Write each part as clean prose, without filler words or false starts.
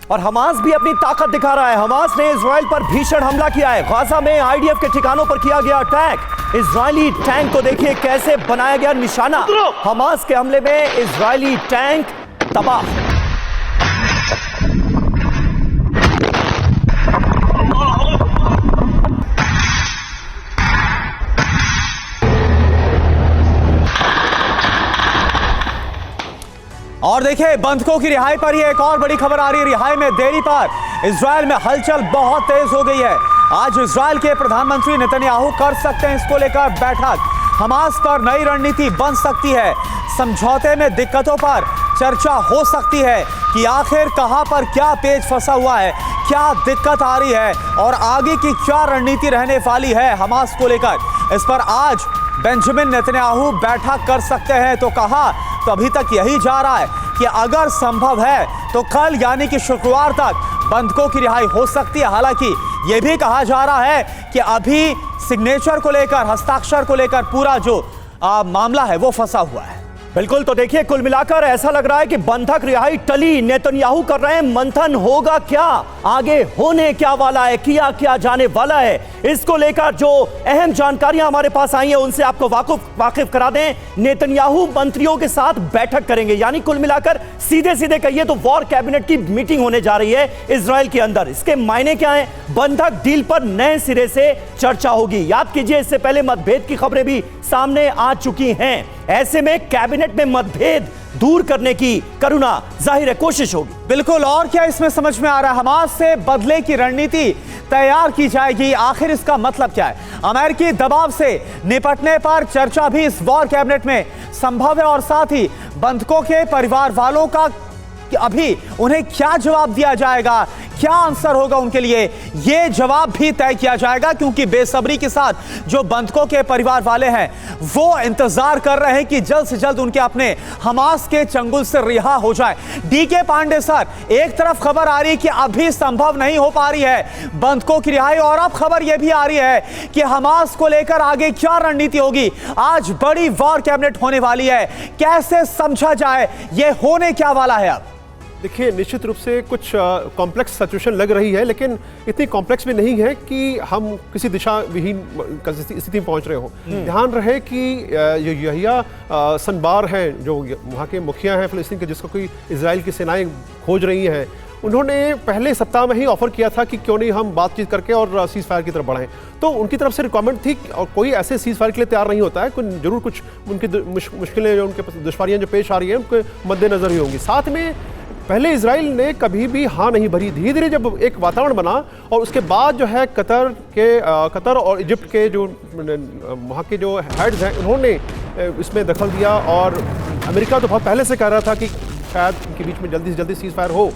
और हमास भी अपनी ताकत दिखा रहा है। हमास ने इजराइल पर भीषण हमला किया है। गाजा में आईडीएफ के ठिकानों पर किया गया अटैक। इजरायली टैंक को देखिए कैसे बनाया गया निशाना। हमास के हमले में इजरायली टैंक तबाह। और देखिए बंधकों की रिहाई पर ही एक और बड़ी खबर आ रही है। रिहाई में देरी पर इजराइल में हलचल बहुत तेज हो गई है। आज इजराइल के प्रधानमंत्री नेतन्याहू कर सकते हैं इसको लेकर बैठक। हमास पर नई रणनीति बन सकती है। समझौते में दिक्कतों पर चर्चा हो सकती है कि आखिर कहां पर क्या पेच फंसा हुआ है, क्या दिक्कत आ रही है और आगे की क्या रणनीति रहने वाली है हमास को लेकर। इस पर आज बेंजामिन नेतन्याहू बैठक कर सकते हैं तो कहा। तो अभी तक यही जा रहा है कि अगर संभव है तो कल यानी कि शुक्रवार तक बंधकों की रिहाई हो सकती है। हालांकि यह भी कहा जा रहा है कि अभी सिग्नेचर को लेकर, हस्ताक्षर को लेकर पूरा जो मामला है वो फंसा हुआ है। बिल्कुल, तो देखिए कुल मिलाकर ऐसा लग रहा है कि बंधक रिहाई टली। नेतन्याहू कर रहे हैं मंथन, होगा क्या आगे, होने क्या वाला है, किया क्या जाने वाला है। इसको लेकर जो अहम जानकारियां हमारे पास आई हैं उनसे आपको वाकिफ करा दें। नेतन्याहू मंत्रियों के साथ बैठक करेंगे, यानी कुल मिलाकर सीधे सीधे कहिए तो वॉर कैबिनेट की मीटिंग होने जा रही है इजराइल के अंदर। इसके मायने क्या है? बंधक डील पर नए सिरे से चर्चा होगी। याद कीजिए इससे पहले मतभेद की खबरें भी सामने आ चुकी हैं। ऐसे में कैबिनेट में मतभेद दूर करने की करुणा जाहिर है कोशिश होगी। बिल्कुल, और क्या इसमें समझ में आ रहा है? हमास से बदले की रणनीति तैयार की जाएगी। आखिर इसका मतलब क्या है? अमेरिकी दबाव से निपटने पर चर्चा भी इस वॉर कैबिनेट में संभव है और साथ ही बंधकों के परिवार वालों का अभी उन्हें क्या जवाब दिया जाएगा, क्या आंसर होगा उनके लिए, यह जवाब भी तय किया जाएगा। क्योंकि बेसब्री के साथ जो बंधकों के परिवार वाले हैं वो इंतजार कर रहे हैं कि जल्द से जल्द उनके अपने हमास के चंगुल से रिहा हो जाए। डीके पांडे सर, एक तरफ खबर आ रही है कि अभी संभव नहीं हो पा रही है बंधकों की रिहाई, और अब खबर यह भी आ रही है कि हमास को लेकर आगे क्या रणनीति होगी। आज बड़ी वॉर कैबिनेट होने वाली है, कैसे समझा जाए, यह होने क्या वाला है? अब देखिए, निश्चित रूप से कुछ कॉम्प्लेक्स सिचुएशन लग रही है, लेकिन इतनी कॉम्प्लेक्स भी नहीं है कि हम किसी दिशा विहीन स्थिति में पहुंच रहे हो। ध्यान रहे कि यहिया सनवार हैं जो वहाँ के मुखिया हैं फिलिस्तीन के, जिसको कोई इजराइल की सेनाएं खोज रही हैं, उन्होंने पहले सप्ताह में ही ऑफर किया था कि क्यों नहीं हम बातचीत करके और सीज फायर की तरफ बढ़ें। तो उनकी तरफ से रिक्वायरमेंट थी और कोई ऐसे सीज फायर के लिए तैयार नहीं होता है। जरूर कुछ उनकी मुश्किलें जो उनके दुश्वारियाँ जो पेश आ रही हैं उनके मद्देनजर ही होंगी। साथ में पहले इजराइल ने कभी भी हाँ नहीं भरी। धीरे धीरे जब एक वातावरण बना और उसके बाद जो है कतर और इजिप्ट के जो वहाँ के जो हेड्स हैं उन्होंने इसमें दखल दिया। और अमेरिका तो बहुत पहले से कह रहा था कि शायद उनके बीच में जल्दी से जल्दी सीज फायर हो।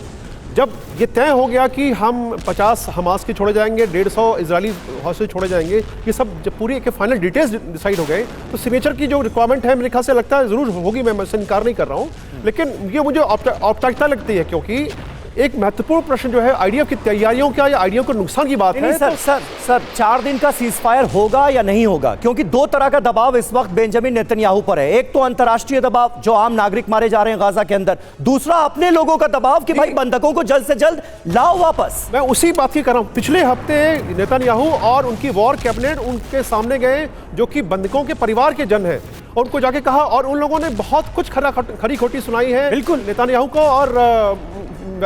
जब ये तय हो गया कि हम 50 हमास के छोड़े जाएंगे, 150 इजरायली हॉस्टेज छोड़े जाएंगे, ये सब जब पूरी एक फाइनल डिटेल्स डिसाइड हो गए तो सिग्नेचर की जो रिक्वायरमेंट है मेरे ख्याल से लगता है ज़रूर होगी। मैं इससे इनकार नहीं कर रहा हूँ, लेकिन ये मुझे औपचारिकता लगती है क्योंकि एक महत्वपूर्ण प्रश्न जो है आईडीएफ की तैयारियों का या आईडीएफ को नुकसान की बात है। सर 4 दिन का सीज फायर होगा या नहीं होगा? क्योंकि 2 तरह का दबाव इस वक्त बेंजामिन नेतन्याहू पर है। एक तो अंतर्राष्ट्रीय दबाव जो आम नागरिक मारे जा रहे हैं गाजा के अंदर, दूसरा अपने लोगों का दबाव कि भाई बंधकों को जल्द से जल्द लाओ वापस। मैं उसी बात की कर रहा हूं। पिछले हफ्ते नेतन्याहू और उनकी वॉर कैबिनेट उनके सामने गए जो कि बंधकों के परिवार के जन हैं, और उनको जाके कहा, और उन लोगों ने बहुत कुछ खरी खोटी सुनाई है बिल्कुल नेतन्याहू को और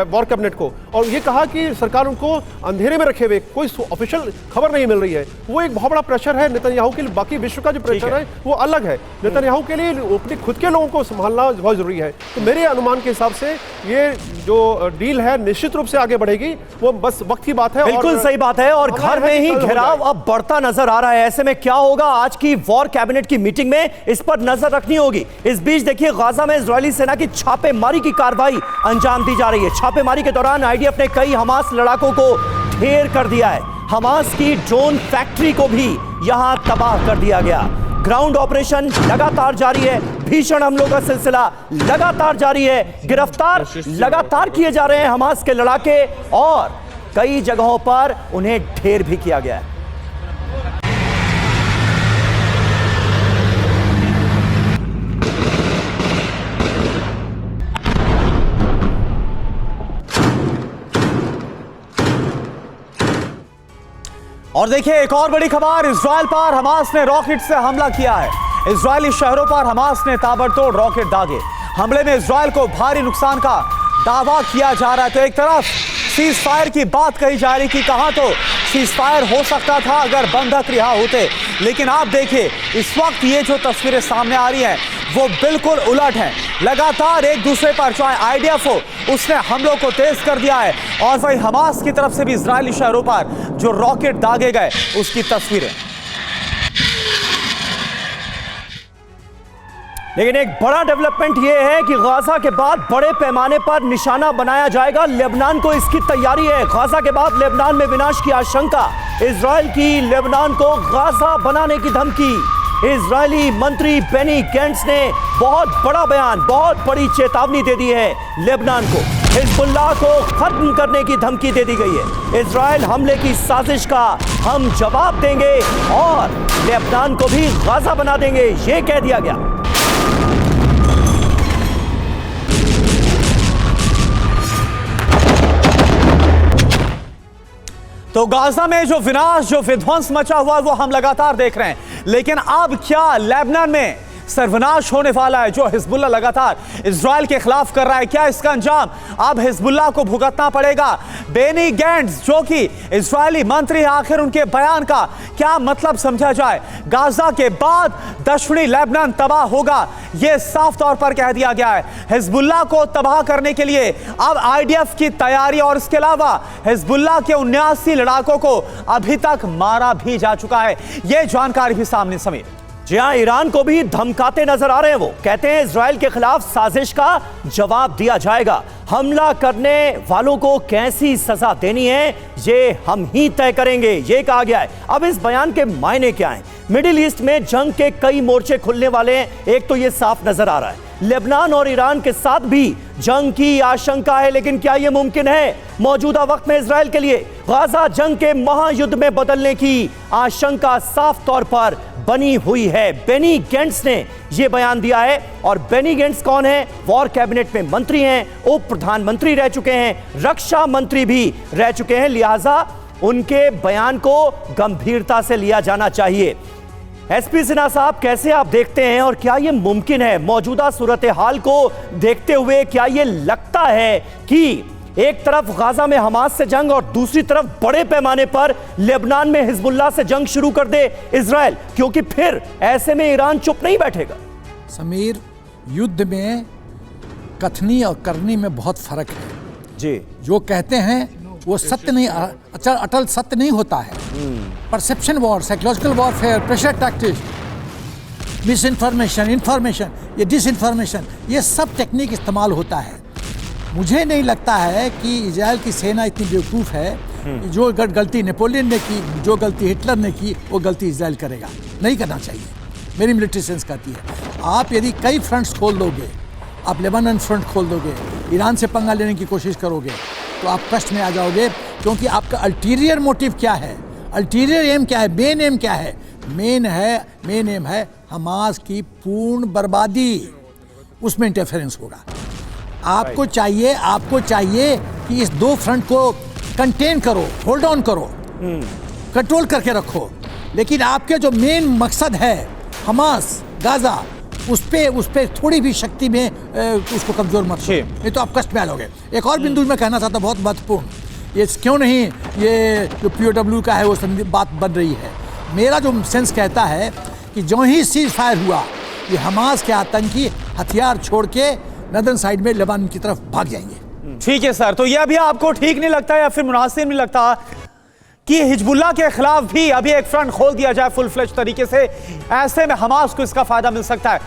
वॉर कैबिनेट को, और ये कहा कि सरकार उनको अंधेरे में रखे हुए, कोई ऑफिशियल खबर नहीं मिल रही है। वो एक बहुत बड़ा प्रेशर है नेतन्याहू के लिए। बाकी विश्व का जो प्रेशर है वो अलग है। नेतन्याहू के लिए अपने खुद के लोगों को संभालना बहुत जरूरी है। तो मेरे अनुमान के हिसाब से ये जो डील है निश्चित रूप से आगे बढ़ेगी, वो बस वक्त की बात है। बिल्कुल सही बात है। और घर में ही घेराव अब बढ़ता नजर आ रहा है। ऐसे में क्या होगा आज की वॉर कैबिनेट की मीटिंग में, इस पर नजर रखनी होगी। इस बीच देखिए गाजा में इजरायली सेना की छापेमारी की कार्रवाई अंजाम दी जा रही है। छापेमारी के दौरान आईडीएफ ने कई हमास लड़ाकों को ढेर कर दिया है। हमास की ड्रोन फैक्ट्री को भी यहां तबाह कर दिया गया। ग्राउंड ऑपरेशन लगातार जारी है। भीषण हमलों का सिलसिला लगातार जारी है। गिरफ्तार लगातार किए जा रहे हैं हमास के लड़ाके, और कई जगहों पर उन्हें ढेर भी किया गया है। और देखिए एक और बड़ी खबर, इजराइल पर हमास ने रॉकेट से हमला किया है। इजरायली शहरों पर हमास ने ताबड़तोड़ रॉकेट दागे। हमले में इजराइल को भारी नुकसान का दावा किया जा रहा है। तो एक तरफ सीज फायर की बात कही जा रही कि कहां तो सीज फायर हो सकता था अगर बंधक रिहा होते, लेकिन आप देखिए इस वक्त ये जो तस्वीरें सामने आ रही हैं वो बिल्कुल उलट हैं। लगातार एक दूसरे पर, चाहे आईडीएफ हो, उसने हमलों को तेज कर दिया है, और वही हमास की तरफ से भी इजरायली शहरों पर जो रॉकेट दागे गए उसकी तस्वीरें। लेकिन एक बड़ा डेवलपमेंट यह है कि गाजा के बाद बड़े पैमाने पर निशाना बनाया जाएगा। लेबनान को इसकी तैयारी है। गाजा के बाद लेबनान में विनाश की आशंका। इजराइल की लेबनान को गाजा बनाने की धमकी। इजरायली मंत्री बेनी गेंट्स ने बहुत बड़ा बयान, बहुत बड़ी चेतावनी दे दी है लेबनान को। हिजबुल्लाह को खत्म करने की धमकी दे दी गई है। इजराइल हमले की साजिश का हम जवाब देंगे और लेबनान को भी गाजा बना देंगे, यह कह दिया गया। तो गाजा में जो विनाश, जो विध्वंस मचा हुआ वो हम लगातार देख रहे हैं, लेकिन अब क्या लेबनान में सर्वनाश होने वाला है जो हिजबुल्लाह लगातार इजराइल के खिलाफ कर रहा है? क्या इसका अंजाम अब हिजबुल्लाह को भुगतना पड़ेगा? बेनी गेंट्स जो कि इजरायली मंत्री, आखिर उनके बयान का क्या मतलब समझा जाए? गाजा के बाद दक्षिणी लेबनान तबाह होगा, यह साफ तौर पर कह दिया गया है। हिजबुल्लाह को तबाह करने के लिए अब आईडीएफ की तैयारी, और इसके अलावा हिजबुल्लाह के 79 लड़ाकों को अभी तक मारा भी जा चुका है। यह जानकारी भी सामने समीर। जी हां, ईरान को भी धमकाते नजर आ रहे हैं। वो कहते हैं इजराइल के खिलाफ साजिश का जवाब दिया जाएगा। हमला करने वालों को कैसी सजा देनी है ये हम ही तय करेंगे, ये कहा गया है। अब इस बयान के मायने क्या हैं? मिडिल ईस्ट में जंग के कई मोर्चे खुलने वाले हैं। एक तो ये साफ नजर आ रहा है लेबनान और ईरान के साथ भी जंग की आशंका है, लेकिन क्या यह मुमकिन है मौजूदा वक्त में इजराइल के लिए? गाजा जंग के महायुद्ध में बदलने की आशंका साफ तौर पर बनी हुई है। बेनी गेंट्स ने यह बयान दिया है। और बेनी गेंट्स कौन है? वॉर कैबिनेट में मंत्री हैं, उप प्रधानमंत्री रह चुके हैं, रक्षा मंत्री भी रह चुके हैं, लिहाजा उनके बयान को गंभीरता से लिया जाना चाहिए। एसपी सिन्हा साहब, कैसे आप देखते हैं और क्या यह मुमकिन है मौजूदा सूरत हाल को देखते हुए? क्या यह लगता है कि एक तरफ गाजा में हमास से जंग और दूसरी तरफ बड़े पैमाने पर लेबनान में हिजबुल्लाह से जंग शुरू कर दे इजराइल? क्योंकि फिर ऐसे में ईरान चुप नहीं बैठेगा। समीर, युद्ध में कथनी और करनी में बहुत फर्क है जी। जो कहते हैं वो सत्य नहीं, अच्छा अटल सत्य नहीं होता है। Perception war, psychological warfare, pressure tactics, miss information, information, ये डिसइंफॉर्मेशन, ये सब टेक्निक इस्तेमाल होता है। मुझे नहीं लगता है कि इजराइल की सेना इतनी बेवकूफ़ है कि जो गलती नेपोलियन ने की, जो गलती हिटलर ने की, वो गलती इजराइल करेगा। नहीं करना चाहिए, मेरी मिलिट्री सेंस कहती है। आप यदि कई फ्रंट्स खोल दोगे, आप लेबनान फ्रंट खोल दोगे, ईरान से पंगा लेने की कोशिश करोगे, तो आप कष्ट में आ जाओगे। क्योंकि आपका अल्टीरियर मोटिव क्या है, अल्टीरियर एम क्या है, मेन एम क्या है? मेन एम है हमास की पूर्ण बर्बादी। उसमें इंटरफेरेंस होगा। आपको चाहिए कि इस दो फ्रंट को कंटेन करो, होल्ड ऑन करो, कंट्रोल करके रखो। लेकिन आपके जो मेन मकसद है हमास, गाजा, उस पे थोड़ी भी शक्ति में उसको कमजोर मत करो, नहीं तो आप कष्ट में आ जाओगे। एक और बिंदु मैं कहना चाहता हूँ, बहुत महत्वपूर्ण, ये क्यों नहीं ये जो POW का है वो बात बन रही है। मेरा जो सेंस कहता है कि जो ही सीज फायर हुआ, ये हमास के आतंकी हथियार छोड़ के नदर्न साइड में लेबनान की तरफ भाग जाएंगे। ठीक है सर, तो यह भी आपको ठीक नहीं लगता या फिर मुनासिब नहीं लगता कि हिजबुल्लाह के खिलाफ भी अभी एक फ्रंट खोल दिया जाए फुल फ्लेज तरीके से? ऐसे में हमास को इसका फायदा मिल सकता है।